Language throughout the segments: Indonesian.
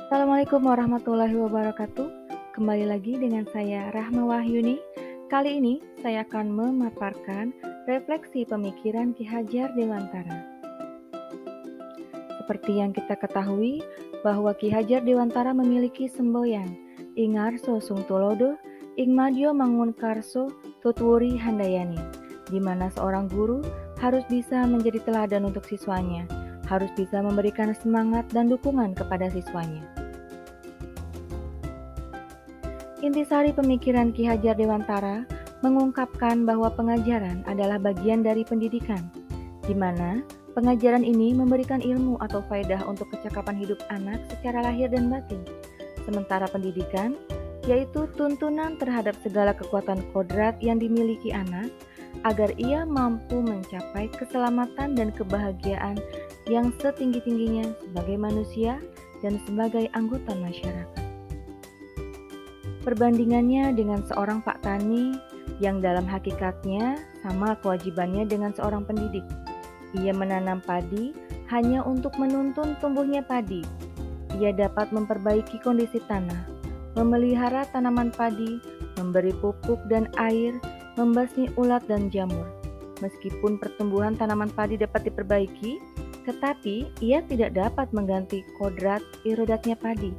Assalamualaikum warahmatullahi wabarakatuh. Kembali lagi dengan saya Rahma Wahyuni. Kali ini saya akan memaparkan refleksi pemikiran Ki Hajar Dewantara. Seperti yang kita ketahui bahwa Ki Hajar Dewantara memiliki semboyan Ingarso Sung Tulodo, Ing Madyo Mangunkarso Tutwuri Handayani, di mana seorang guru harus bisa menjadi teladan untuk siswanya, harus bisa memberikan semangat dan dukungan kepada siswanya. Intisari pemikiran Ki Hajar Dewantara mengungkapkan bahwa pengajaran adalah bagian dari pendidikan, di mana pengajaran ini memberikan ilmu atau faedah untuk kecakapan hidup anak secara lahir dan batin. Sementara pendidikan, yaitu tuntunan terhadap segala kekuatan kodrat yang dimiliki anak, agar ia mampu mencapai keselamatan dan kebahagiaan yang setinggi-tingginya sebagai manusia dan sebagai anggota masyarakat. Perbandingannya dengan seorang Pak Tani yang dalam hakikatnya sama kewajibannya dengan seorang pendidik. Ia menanam padi hanya untuk menuntun tumbuhnya padi. Ia dapat memperbaiki kondisi tanah, memelihara tanaman padi, memberi pupuk dan air, membasmi ulat dan jamur. Meskipun pertumbuhan tanaman padi dapat diperbaiki, tetapi ia tidak dapat mengganti kodrat irodatnya padi.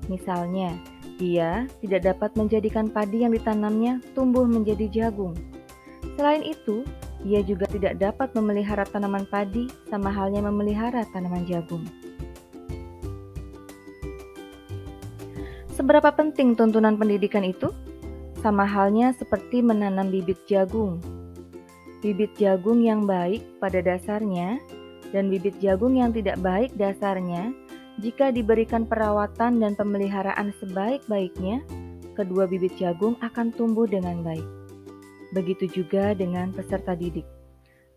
Misalnya, ia tidak dapat menjadikan padi yang ditanamnya tumbuh menjadi jagung. Selain itu, ia juga tidak dapat memelihara tanaman padi sama halnya memelihara tanaman jagung. Seberapa penting tuntunan pendidikan itu? Sama halnya seperti menanam bibit jagung. Bibit jagung yang baik pada dasarnya dan bibit jagung yang tidak baik dasarnya, jika diberikan perawatan dan pemeliharaan sebaik-baiknya, kedua bibit jagung akan tumbuh dengan baik. Begitu juga dengan peserta didik.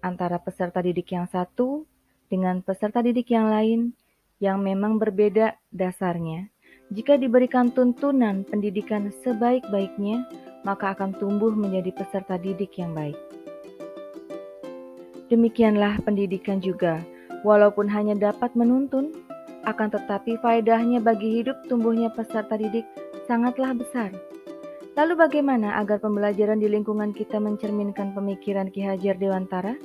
Antara peserta didik yang satu dengan peserta didik yang lain yang memang berbeda dasarnya, jika diberikan tuntunan pendidikan sebaik-baiknya, maka akan tumbuh menjadi peserta didik yang baik. Demikianlah pendidikan juga, walaupun hanya dapat menuntun, akan tetapi faedahnya bagi hidup tumbuhnya peserta didik sangatlah besar. Lalu bagaimana agar pembelajaran di lingkungan kita mencerminkan pemikiran Ki Hajar Dewantara?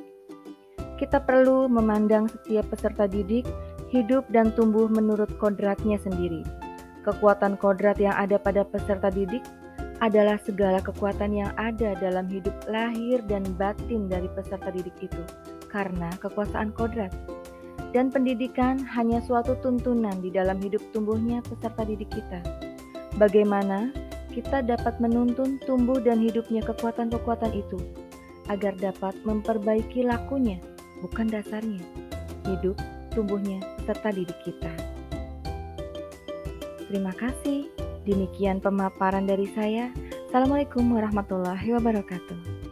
Kita perlu memandang setiap peserta didik hidup dan tumbuh menurut kodratnya sendiri. Kekuatan kodrat yang ada pada peserta didik adalah segala kekuatan yang ada dalam hidup lahir dan batin dari peserta didik itu, karena kekuasaan kodrat. Dan pendidikan hanya suatu tuntunan di dalam hidup tumbuhnya peserta didik kita. Bagaimana kita dapat menuntun tumbuh dan hidupnya kekuatan-kekuatan itu, agar dapat memperbaiki lakunya, bukan dasarnya, hidup tumbuhnya peserta didik kita. Terima kasih. Demikian pemaparan dari saya. Assalamualaikum warahmatullahi wabarakatuh.